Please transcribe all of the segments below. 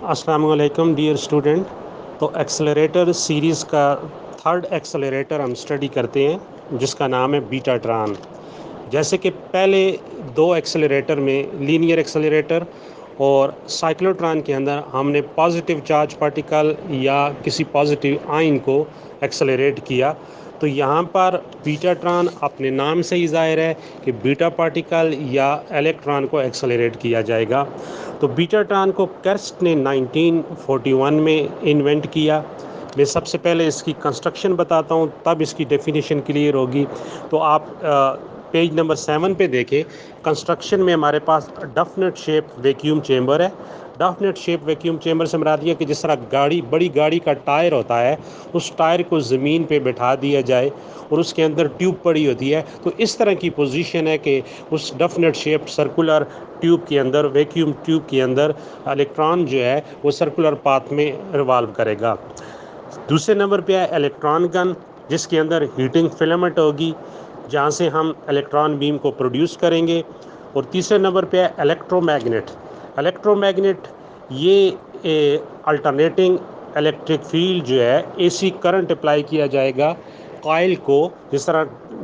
अस्सलाम वालेकुम dear student. तो एक्सेलरेटर सीरीज़ का थर्ड एक्सेलरेटर हम स्टडी करते हैं जिसका नाम है बीटा ट्रान। जैसे कि पहले दो एक्सेलरेटर में लीनियर एक्सेलरेटर और साइक्लोट्रॉन के अंदर हमने पॉजिटिव चार्ज पार्टिकल या किसी पॉजिटिव आयन को एक्सेलरेट किया, तो यहाँ पर बीटा ट्रान अपने नाम से ही ज़ाहिर है कि बीटा पार्टिकल या इलेक्ट्रॉन को एक्सेलरेट किया जाएगा। तो बीटा ट्रान को कर्स्ट ने 1941 में इन्वेंट किया। मैं सबसे पहले इसकी कंस्ट्रक्शन बताता हूँ, तब इसकी डेफिनेशन क्लियर होगी। तो आप पेज नंबर 7 पे देखें। कंस्ट्रक्शन में हमारे पास डेफिनेट शेप वैक्यूम चेंबर है। डेफिनेट शेप वैक्यूम चेंबर से मुराद ये कि जिस तरह बड़ी गाड़ी का टायर होता है, उस टायर को ज़मीन पे बिठा दिया जाए और उसके अंदर ट्यूब पड़ी होती है, तो इस तरह की पोजीशन है कि उस डेफिनेट शेप सर्कुलर ट्यूब के अंदर, वैक्यूम ट्यूब के अंदर इलेक्ट्रॉन जो है वो सर्कुलर पाथ में रिवॉल्व करेगा। दूसरे नंबर पे है इलेक्ट्रॉन गन, जिसके अंदर हीटिंग फिलामेंट होगी जहाँ से हम इलेक्ट्रॉन बीम को प्रोड्यूस करेंगे। और तीसरे नंबर पे है इलेक्ट्रोमैग्नेट। इलेक्ट्रोमैग्नेट ये अल्टरनेटिंग इलेक्ट्रिक फील्ड जो है, एसी करंट अप्लाई किया जाएगा कॉइल को। जिस तरह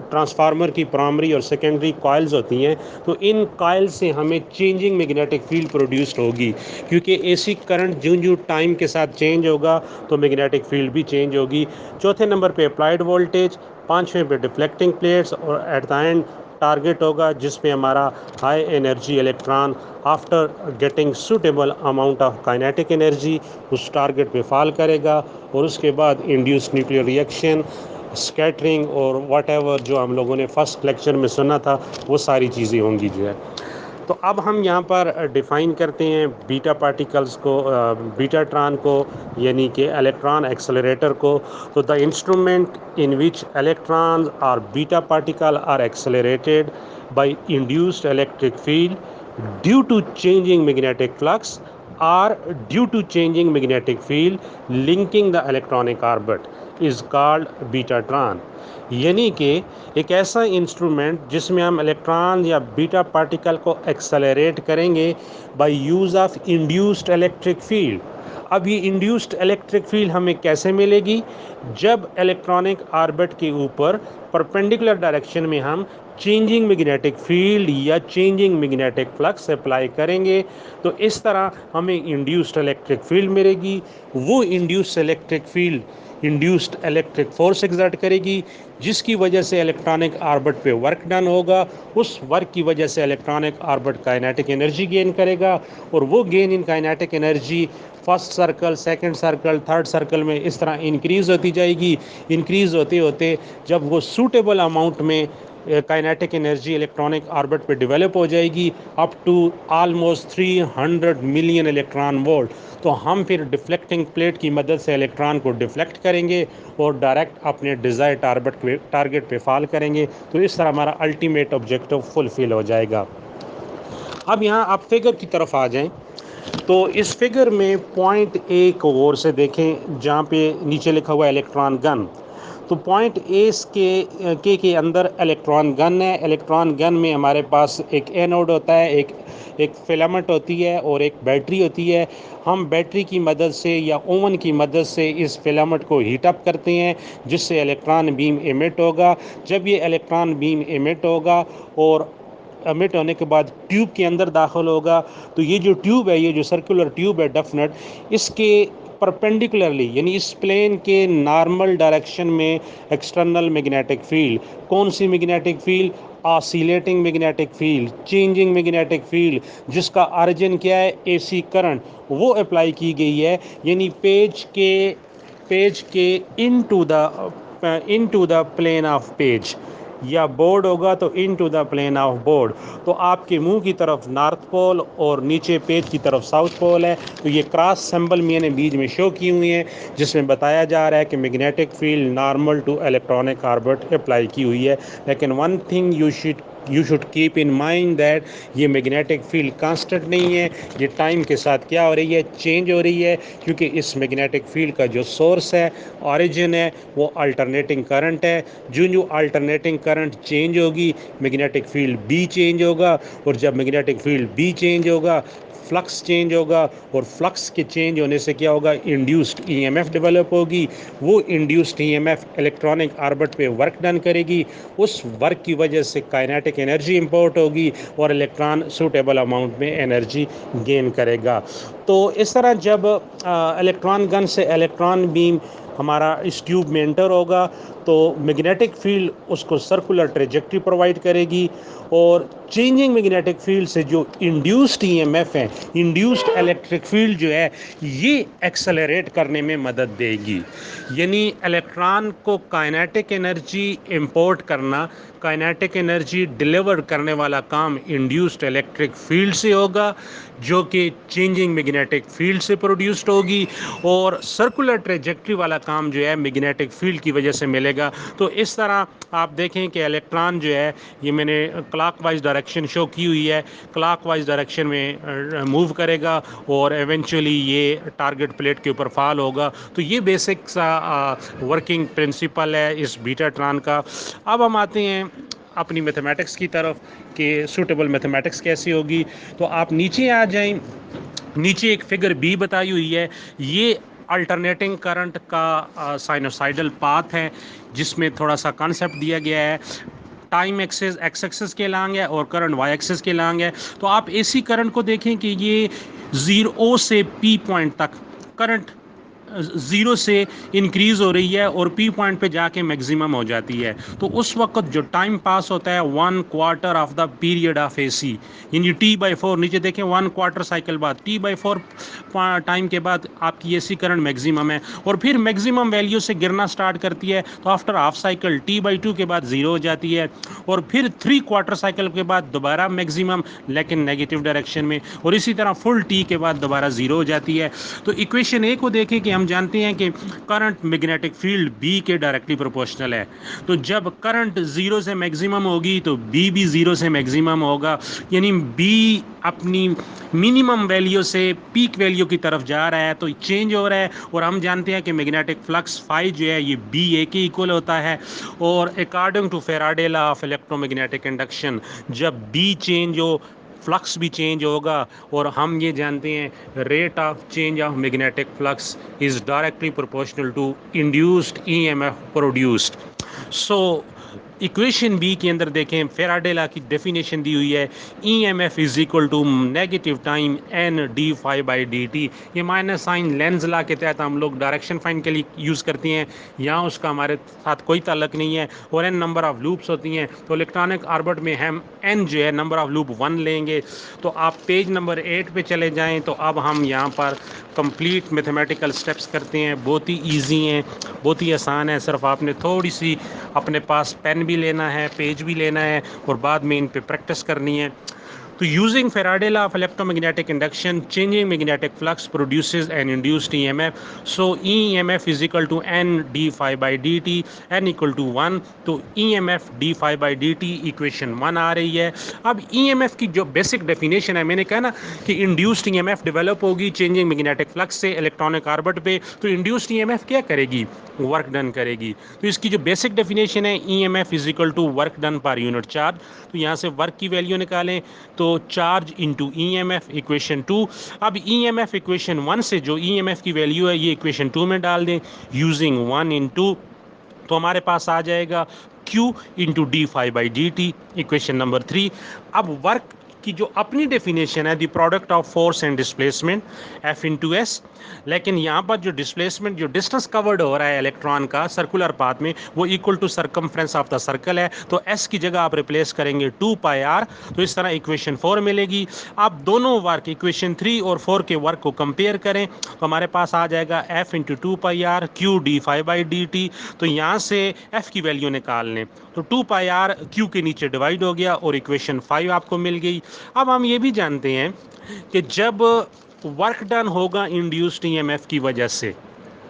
ट्रांसफार्मर की प्राइमरी और सेकेंडरी कॉइल्स होती हैं, तो इन कॉइल से हमें चेंजिंग मैग्नेटिक फील्ड प्रोड्यूस्ड होगी, क्योंकि एसी करंट जो जो टाइम के साथ चेंज होगा तो मैग्नेटिक फील्ड भी चेंज होगी। चौथे नंबर पे अप्लाइड वोल्टेज, पाँचवें पे डिफ्लेक्टिंग प्लेट्स, और एट द एंड टारगेट होगा जिसमें हमारा high energy electron after getting suitable amount of kinetic energy उस टारगेट पे फॉल करेगा। और उसके बाद इंड्यूस न्यूक्लियर रिएक्शन, स्कैटरिंग और वाट एवर जो हम लोगों ने फर्स्ट लेक्चर में सुना था, वो सारी चीज़ें होंगी जो है। तो अब हम यहाँ पर डिफ़ाइन करते हैं बीटा पार्टिकल्स को, बीटा ट्रान को, यानी कि इलेक्ट्रॉन एक्सेलरेटर को। तो the instrument in which electrons और beta particle are accelerated by induced electric field due to changing magnetic flux or due to changing magnetic field linking the electronic orbit is called betatron। यानी कि एक ऐसा instrument जिसमें हम electron या beta particle को accelerate करेंगे by use of induced electric field. अब ये इंड्यूस्ड इलेक्ट्रिक फील्ड हमें कैसे मिलेगी? जब इलेक्ट्रॉनिक ऑर्बिट के ऊपर परपेंडिकुलर डायरेक्शन में हम चेंजिंग मैग्नेटिक फील्ड या चेंजिंग मैग्नेटिक फ्लक्स अप्लाई करेंगे, तो इस तरह हमें इंड्यूस्ड इलेक्ट्रिक फील्ड मिलेगी। वो induced electric field induced electric force exert करेगी, जिसकी वजह से इलेक्ट्रॉनिक ऑर्बिट पे वर्क डन होगा। उस वर्क की वजह से electronic orbit kinetic energy gain करेगा, और वो gain in kinetic energy first circle, second circle, third circle में इस तरह इंक्रीज़ होती जाएगी। इंक्रीज़ होते होते जब वो सूटेबल अमाउंट में काइनेटिक एनर्जी इलेक्ट्रॉनिक ऑर्बिट पे डेवलप हो जाएगी up to almost 300 million electron volt, तो हम फिर डिफ्लेक्टिंग प्लेट की मदद से इलेक्ट्रॉन को डिफ्लेक्ट करेंगे और डायरेक्ट अपने डिज़ायर टारगेट पे फॉल करेंगे। तो इस तरह हमारा अल्टीमेट ऑब्जेक्टिव फुलफिल हो जाएगा। अब यहाँ आप फिगर की तरफ आ जाएं, तो इस फिगर में पॉइंट ए को गौर से देखें, जहाँ पे नीचे लिखा हुआ है इलेक्ट्रॉन गन। तो पॉइंट ए के अंदर इलेक्ट्रॉन गन है। इलेक्ट्रॉन गन में हमारे पास एक एनोड होता है, एक फिलामेंट होती है और एक बैटरी होती है। हम बैटरी की मदद से या ओवन की मदद से इस फिलामेंट को हीट अप करते हैं, जिससे इलेक्ट्रॉन बीम एमिट होगा। जब ये इलेक्ट्रॉन बीम एमिट होगा और एमिट होने के बाद ट्यूब के अंदर दाखिल होगा, तो ये जो ट्यूब है, ये जो सर्कुलर ट्यूब है डेफिनेट, इसके परपेंडिकुलरली यानी इस प्लेन के नॉर्मल डायरेक्शन में एक्सटर्नल मैग्नेटिक फील्ड, कौन सी magnetic field? Oscillating magnetic field, changing magnetic field, जिसका ऑरिजिन क्या है? एसी करंट, वो अप्लाई की गई है। यानी पेज के into the plane of page, या बोर्ड होगा तो into the plane of board. तो आपके मुंह की तरफ नॉर्थ पोल और नीचे पेज की तरफ साउथ पोल है। तो ये क्रॉस सिंबल मैंने बीच में शो की हुई है, जिसमें बताया जा रहा है कि magnetic field normal to electronic orbit apply की हुई है। लेकिन one thing you should keep in mind that ये मैग्नेटिक फील्ड कांस्टेंट नहीं है। ये टाइम के साथ क्या हो रही है? चेंज हो रही है, क्योंकि इस मैग्नेटिक फील्ड का जो सोर्स है, ऑरिजिन है, वो अल्टरनेटिंग करंट है। जो अल्टरनेटिंग करंट चेंज होगी, मैग्नेटिक फील्ड भी चेंज होगा, और जब मैग्नेटिक फील्ड भी चेंज होगा, फ्लक्स चेंज होगा और फ्लक्स के चेंज होने से क्या होगा, इंड्यूस्ड ईएमएफ डेवलप होगी। वो इंड्यूस्ड ईएमएफ इलेक्ट्रॉनिक ऑर्बिट पे वर्क डन करेगी, उस वर्क की वजह से काइनेटिक एनर्जी इंपोर्ट होगी और इलेक्ट्रॉन सूटेबल अमाउंट में एनर्जी गेन करेगा। तो इस तरह जब इलेक्ट्रॉन गन से इलेक्ट्रॉन बीम हमारा इस ट्यूब में एंटर होगा तो मैग्नेटिक फील्ड उसको सर्कुलर ट्रेजेक्ट्री प्रोवाइड करेगी और चेंजिंग मैग्नेटिक फील्ड से जो इंड्यूस्ड ईएमएफ है, इंड्यूस्ड इलेक्ट्रिक फील्ड जो है, ये एक्सेलरेट करने में मदद देगी। यानी इलेक्ट्रॉन को काइनेटिक एनर्जी इंपोर्ट करना, काइनेटिक एनर्जी डिलीवर करने वाला काम इंड्यूस्ड इलेक्ट्रिक फील्ड से होगा जो कि चेंजिंग मैग्नेटिक फील्ड से प्रोड्यूस्ड होगी और सर्कुलर ट्रेजेक्ट्री वाला काम जो है मैग्नेटिक फील्ड की वजह से मिलेगा। तो इस तरह आप देखें कि इलेक्ट्रॉन जो है, ये मैंने क्लॉकवाइज डायरेक्शन शो की हुई है, क्लॉकवाइज डायरेक्शन में मूव करेगा और एवेंचुअली ये टारगेट प्लेट के ऊपर फॉल होगा। तो ये बेसिक सा वर्किंग प्रिंसिपल है इस बीटाट्रॉन का। अब हम आते हैं अपनी मैथमेटिक्स की तरफ कि सूटेबल मैथमेटिक्स कैसी होगी। तो आप नीचे आ जाएं, नीचे एक फिगर बी बताई हुई है, ये अल्टरनेटिंग करंट का साइनोसाइडल पाथ है जिसमें थोड़ा सा कॉन्सेप्ट दिया गया है। टाइम एक्सेस एक्स एक्सेस के लॉन्ग है और करंट वाई एक्सेस के लॉन्ग है। तो आप एसी करंट को देखें कि ये 0 से पी पॉइंट तक करंट 0 से इंक्रीज़ हो रही है और पी पॉइंट पे जाके मैक्सिमम हो जाती है। तो उस वक्त जो टाइम पास होता है 1/4 of the period of AC, यानी T/4, नीचे देखें 1/4 साइकिल बाद T/4 टाइम के बाद आपकी एसी करंट मैक्सिमम है और फिर मैक्सिमम वैल्यू से गिरना स्टार्ट करती है। तो आफ्टर हाफ साइकिल T/2 के बाद 0 हो जाती है और फिर 3/4 साइकिल के बाद दोबारा मैक्सिमम लेकिन नेगेटिव डायरेक्शन में, और इसी तरह फुल T के बाद दोबारा 0 हो जाती है। तो इक्वेशन ए को देखें कि हम जानते हैं कि करंट मैग्नेटिक फील्ड बी के डायरेक्टली प्रोपोर्शनल है। तो जब करंट 0 से मैक्सिमम होगी तो बी भी 0 से मैक्सिमम होगा, यानी बी अपनी मिनिमम वैल्यू से पीक वैल्यू की तरफ जा रहा है, तो चेंज हो रहा है। और हम जानते हैं कि मैग्नेटिक फ्लक्स फाई जो है ये बी ए के इक्वल होता है और according to Faraday law of electromagnetic induction जब बी चेंज हो फ्लक्स भी चेंज होगा। और हम ये जानते हैं rate of change of magnetic flux is directly proportional to induced EMF produced. So equation B के अंदर देखें फैराडे लॉ की डेफिनेशन दी हुई है, EMF is equal to negative time N d phi by d t. ये minus sign Lenz law के तहत हम लोग डायरेक्शन फाइंड के लिए यूज़ करते हैं, यहाँ उसका हमारे साथ कोई ताल्लुक नहीं है। और एन नंबर ऑफ लूप्स होती हैं, तो इलेक्ट्रॉनिक ऑर्बिट में हम एन जो है नंबर ऑफ लूप 1 लेंगे। तो आप पेज नंबर 8 पे चले जाएँ तो अब हम यहाँ पर कंप्लीट मैथमेटिकल स्टेप्स करते हैं। बहुत ही ईजी हैं, बहुत ही आसान है, सिर्फ आपने थोड़ी सी अपने पास पेन भी लेना है, पेज भी लेना है और बाद में इन पे प्रैक्टिस करनी है। तो using Faraday law of electromagnetic induction changing magnetic flux produces an induced EMF. So EMF is equal to N d phi by d t, N equal to 1। तो EMF d phi by d t equation 1 आ रही है। अब EMF की जो basic definition है, मैंने कहा ना कि इंड्यूस्ड ईएमएफ डेवलप होगी चेंजिंग मैग्नेटिक फ्लक्स से इलेक्ट्रॉनिक ऑर्बिट पे। तो इंड्यूस्ड ईएमएफ क्या करेगी, वर्क डन करेगी। तो इसकी जो बेसिक डेफिनेशन है EMF is equal to work done per unit charge. तो यहाँ से वर्क की वैल्यू निकालें तो चार्ज इनटू ईएमएफ इक्वेशन 2। अब ईएमएफ इक्वेशन 1 से जो ईएमएफ की वैल्यू है ये इक्वेशन 2 में डाल दें यूजिंग 1 इंटू, तो हमारे पास आ जाएगा Q into d phi by d t equation number 3। अब वर्क की जो अपनी डेफिनेशन है the product of force and displacement F into s, लेकिन यहाँ पर जो डिस्प्लेसमेंट जो डिस्टेंस कवर्ड हो रहा है इलेक्ट्रॉन का सर्कुलर पाथ में वो equal to circumference of the circle है। तो S की जगह आप रिप्लेस करेंगे 2πr, तो इस तरह इक्वेशन 4 मिलेगी। आप दोनों वर्क इक्वेशन 3 और 4 के वर्क को कंपेयर करें तो हमारे पास आ जाएगा F into 2πr Q d phi by d t. तो यहाँ से F की वैल्यू निकाल लें तो 2πr Q के नीचे डिवाइड हो गया और इक्वेशन 5 आपको मिल गई। अब हम ये भी जानते हैं कि जब वर्क डन होगा इंड्यूस्ड ईएमएफ की वजह से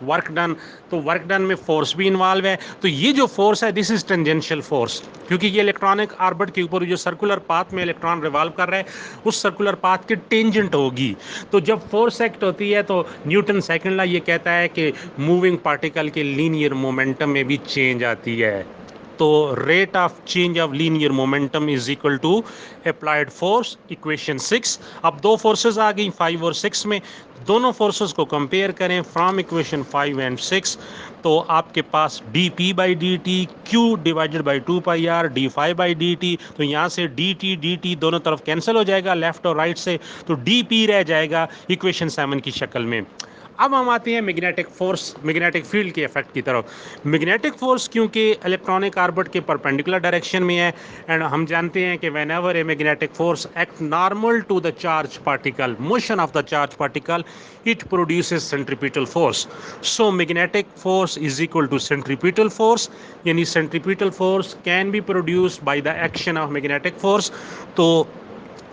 वर्क डन, तो वर्क डन में फोर्स भी इन्वॉल्व है। तो ये जो फोर्स है दिस इज टेंजेंशियल फोर्स, क्योंकि ये इलेक्ट्रॉनिक ऑर्बिट के ऊपर जो सर्कुलर पाथ में इलेक्ट्रॉन रिवॉल्व कर रहा है उस सर्कुलर पाथ के टेंजेंट होगी। तो जब फोर्स एक्ट होती है तो न्यूटन सेकंड लॉ ये कहता है कि मूविंग पार्टिकल के लीनियर मोमेंटम में भी चेंज आती है। तो rate of change of linear momentum is equal to applied force, equation 6। अब दो फोर्सेस आ गई 5 और 6 में, दोनों फोर्सेस को कंपेयर करें फ्रॉम इक्वेशन 5 एंड 6, तो आपके पास d p by d t q divided by 2 pi r d phi by d t, तो यहाँ से डी टी दोनों तरफ कैंसिल हो जाएगा लेफ्ट और राइट से, तो डी पी रह जाएगा इक्वेशन 7 की शक्ल में। अब हम आते हैं मैग्नेटिक फोर्स, मैग्नेटिक फील्ड के इफेक्ट की तरफ। मैग्नेटिक फोर्स क्योंकि इलेक्ट्रॉनिक ऑर्बिट के परपेंडिकुलर डायरेक्शन में है, एंड हम जानते हैं कि whenever a magnetic force act normal to the charge particle, motion of the charge particle, it produces centripetal force. So magnetic force is equal to centripetal force, यानी centripetal force can be produced by the action of magnetic force। तो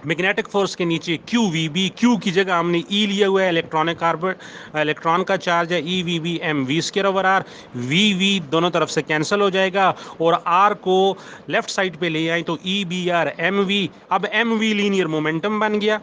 magnetic force के नीचे Q we B, Q की जगह हमने ई लिया हुआ है, इलेक्ट्रॉनिक ऑर्बिट, इलेक्ट्रॉन का चार्ज है e v B m v square over r, v दोनों तरफ से कैंसिल हो जाएगा और आर को लेफ्ट साइड पे ले आए तो e B r m v, अब एम वी लीनियर मोमेंटम बन गया।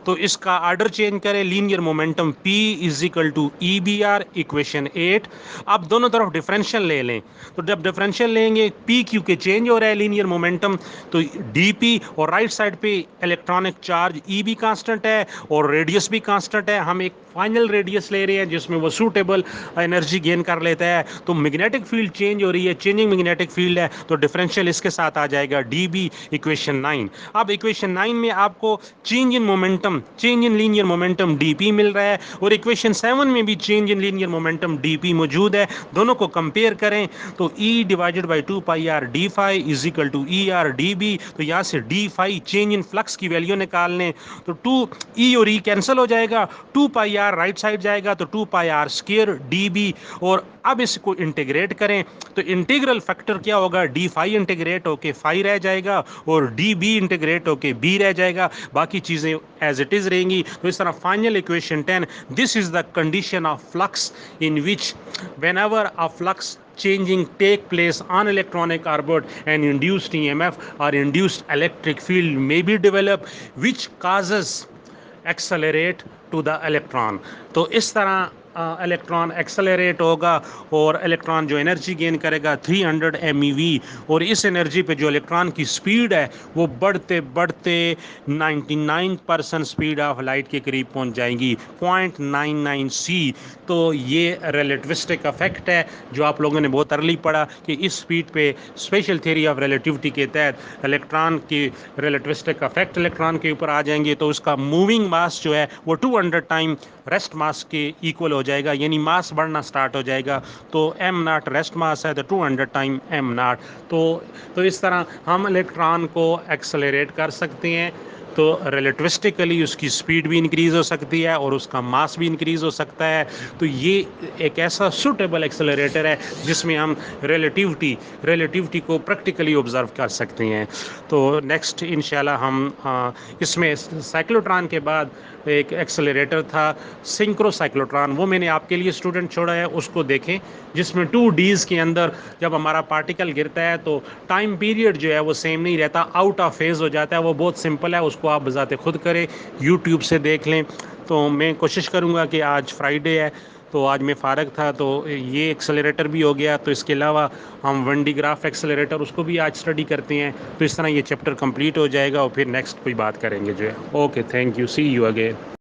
तो इसका ऑर्डर चेंज करें, linear momentum P is equal to e B r, equation 8। अब दोनों तरफ डिफरेंशियल ले लें, तो जब डिफरेंशियल लेंगे P क्यू के चेंज हो रहा है लीनियर मोमेंटम, तो डी पी और राइट साइड पे इलेक्ट्रॉनिक चार्ज ई भी कांस्टेंट है और रेडियस भी कांस्टेंट है। हम एक फाइनल रेडियस ले रहे हैं जिसमें वो सूटेबल एनर्जी गेन कर लेता है, तो मैग्नेटिक फील्ड चेंज हो रही है, चेंजिंग मैग्नेटिक फील्ड है, तो डिफरेंशियल इसके साथ आ जाएगा डी बी, इक्वेशन 9। अब इक्वेशन 9 में आपको change in momentum, change in linear momentum d मिल रहा है, और इक्वेशन 7 में भी change in linear momentum d मौजूद है। दोनों को कंपेयर करें तो E divided by 2 pi r d phi is equal to e r d b, तो यहाँ से d phi change in flux की वैल्यू निकाल लें, तो 2 E और E कैंसिल हो जाएगा, 2 पाई आर राइट साइड जाएगा तो 2 pi are square D B, और अब इसको इंटीग्रेट करें तो इंटीग्रल फैक्टर क्या होगा, डी फाई इंटीग्रेट होके फाई रह जाएगा और डी बी इंटीग्रेट होके बी रह जाएगा, बाकी चीज़ें एज इट इज़ रहेंगी। तो इस तरह final equation 10, this is the condition of flux in which when ever a flux changing take place on electronic orbit and induced EMF or induced electric field may be developed which causes accelerate to the electron। तो इस तरह electron accelerate होगा और electron जो energy gain करेगा 300 MeV, और इस energy पे जो इलेक्ट्रॉन की स्पीड है वो बढ़ते बढ़ते 99% स्पीड ऑफ लाइट के करीब पहुंच जाएंगी, 0.99 C। तो ये रिलेटिविस्टिक इफेक्ट है जो आप लोगों ने बहुत अर्ली पढ़ा कि इस स्पीड पे स्पेशल थ्योरी ऑफ रिलेटिविटी के तहत इलेक्ट्रॉन की रिलेटिविस्टिक इफेक्ट इलेक्ट्रॉन के ऊपर आ जाएंगे, तो उसका मूविंग मास जो है वो 200 टाइम रेस्ट मास के इक्वल हो जाएगा, यानी मास बढ़ना स्टार्ट हो जाएगा। तो एम नॉट रेस्ट मास है तो 200 टाइम एम नॉट। तो इस तरह हम इलेक्ट्रॉन को एक्सेलरेट कर सकते हैं, तो रिलेटिविस्टिकली उसकी स्पीड भी इंक्रीज़ हो सकती है और उसका मास भी इंक्रीज़ हो सकता है। तो ये एक ऐसा सूटेबल एक्सेलरेटर है जिसमें हम रिलेटिविटी को प्रैक्टिकली ऑब्जर्व कर सकते हैं। तो नेक्स्ट इंशाल्लाह हम इसमें साइक्लोट्रॉन के बाद एक एक्सेलरेटर था सिंक्रो साइक्लोट्रॉन, वो मैंने आपके लिए स्टूडेंट छोड़ा है, उसको देखें, जिसमें 2Ds के अंदर जब हमारा पार्टिकल गिरता है तो टाइम पीरियड जो है वो सेम नहीं रहता, आउट ऑफ फेज़ हो जाता है। वो बहुत सिंपल है, उसको आप बजाते खुद करें, यूट्यूब से देख लें। तो मैं कोशिश करूँगा कि आज फ्राइडे है तो आज मैं फ़ारग था, तो ये एक्सेलरेटर भी हो गया, तो इसके अलावा हम वन डी ग्राफ एक्सेलरेटर उसको भी आज स्टडी करते हैं। तो इस तरह ये चैप्टर कंप्लीट हो जाएगा और फिर नेक्स्ट कोई बात करेंगे जो है। Okay, thank you, see you again.